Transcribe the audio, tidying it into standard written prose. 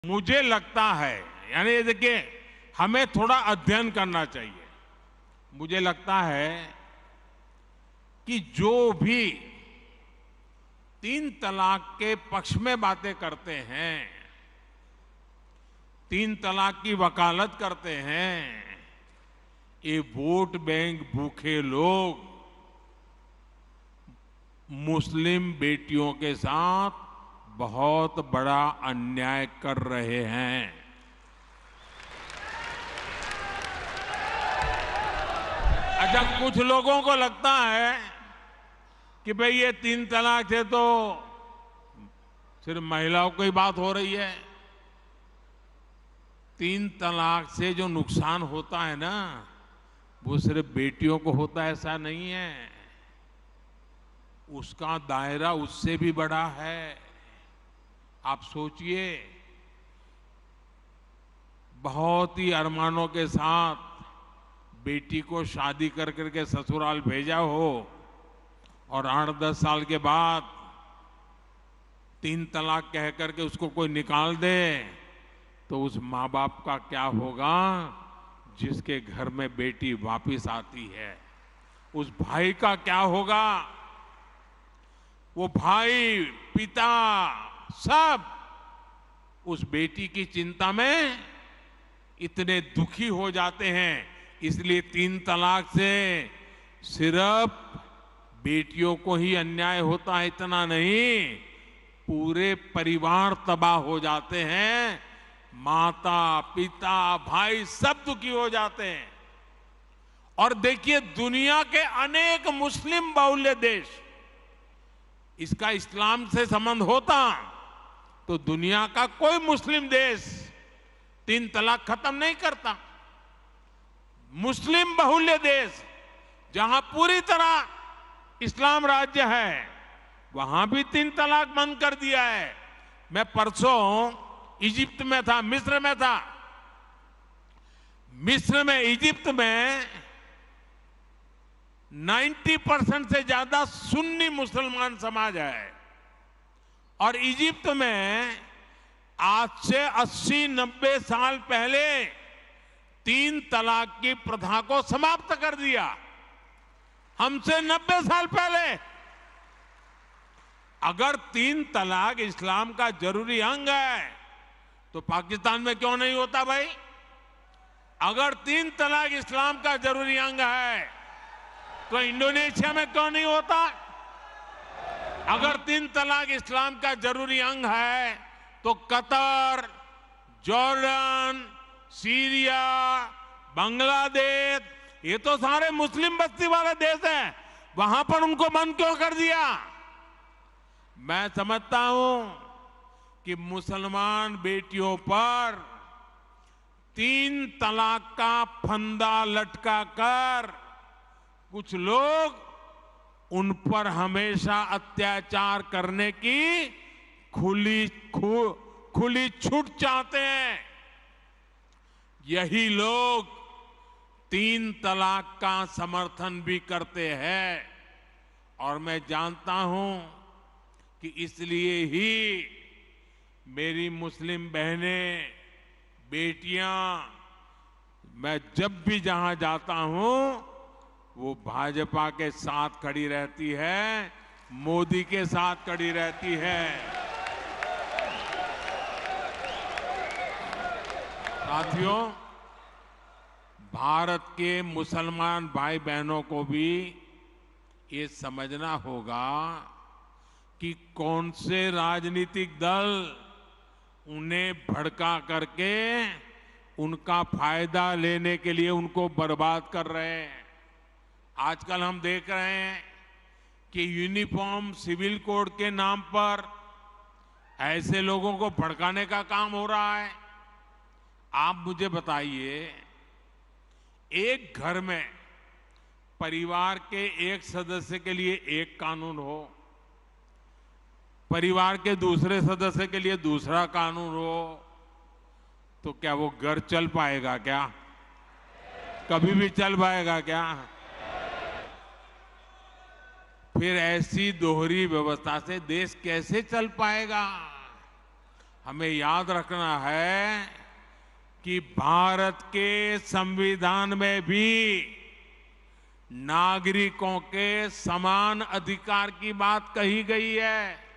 मुझे लगता है, यानी ये देखिए, हमें थोड़ा अध्ययन करना चाहिए। मुझे लगता है कि जो भी तीन तलाक के पक्ष में बातें करते हैं, तीन तलाक की वकालत करते हैं, ये वोट बैंक भूखे लोग मुस्लिम बेटियों के साथ बहुत बड़ा अन्याय कर रहे हैं। अच्छा, कुछ लोगों को लगता है कि भाई ये तीन तलाक से तो सिर्फ महिलाओं की बात हो रही है। तीन तलाक से जो नुकसान होता है ना, वो सिर्फ बेटियों को होता है ऐसा नहीं है, उसका दायरा उससे भी बड़ा है। आप सोचिए, बहुत ही अरमानों के साथ बेटी को शादी कर करके ससुराल भेजा हो और 8-10 साल के बाद तीन तलाक कह करके उसको कोई निकाल दे, तो उस माँ बाप का क्या होगा जिसके घर में बेटी वापिस आती है? उस भाई का क्या होगा? वो भाई, पिता, सब उस बेटी की चिंता में इतने दुखी हो जाते हैं। इसलिए तीन तलाक से सिर्फ बेटियों को ही अन्याय होता है इतना नहीं, पूरे परिवार तबाह हो जाते हैं। माता, पिता, भाई सब दुखी हो जाते हैं। और देखिए, दुनिया के अनेक मुस्लिम बाहुल्य देश, इसका इस्लाम से संबंध होता तो दुनिया का कोई मुस्लिम देश तीन तलाक खत्म नहीं करता। मुस्लिम बाहुल्य देश जहां पूरी तरह इस्लाम राज्य है, वहां भी तीन तलाक बंद कर दिया है। मैं परसों इजिप्ट में था, मिस्र में था। मिस्र में, इजिप्ट में 90% से ज्यादा सुन्नी मुसलमान समाज है और इजिप्ट में आज से 80-90 साल पहले तीन तलाक की प्रथा को समाप्त कर दिया। हमसे 90 साल पहले। अगर तीन तलाक इस्लाम का जरूरी अंग है तो पाकिस्तान में क्यों नहीं होता भाई? अगर तीन तलाक इस्लाम का जरूरी अंग है तो इंडोनेशिया में क्यों नहीं होता? अगर तीन तलाक इस्लाम का जरूरी अंग है तो कतर, जॉर्डन, सीरिया, बांग्लादेश, ये तो सारे मुस्लिम बस्ती वाले देश हैं, वहां पर उनको बंद क्यों कर दिया? मैं समझता हूं कि मुसलमान बेटियों पर तीन तलाक का फंदा लटका कर कुछ लोग उन पर हमेशा अत्याचार करने की खुली छूट चाहते हैं। यही लोग तीन तलाक का समर्थन भी करते हैं और मैं जानता हूं कि इसलिए ही मेरी मुस्लिम बहनें, बेटियां, मैं जब भी जहां जाता हूं वो भाजपा के साथ खड़ी रहती है, मोदी के साथ खड़ी रहती है। साथियों, भारत के मुसलमान भाई बहनों को भी ये समझना होगा कि कौन से राजनीतिक दल उन्हें भड़का करके उनका फायदा लेने के लिए उनको बर्बाद कर रहे हैं। आजकल हम देख रहे हैं कि यूनिफॉर्म सिविल कोड के नाम पर ऐसे लोगों को भड़काने का काम हो रहा है। आप मुझे बताइए, एक घर में परिवार के एक सदस्य के लिए एक कानून हो, परिवार के दूसरे सदस्य के लिए दूसरा कानून हो, तो क्या वो घर चल पाएगा? क्या कभी भी चल पाएगा क्या? फिर ऐसी दोहरी व्यवस्था से देश कैसे चल पाएगा? हमें याद रखना है कि भारत के संविधान में भी नागरिकों के समान अधिकार की बात कही गई है।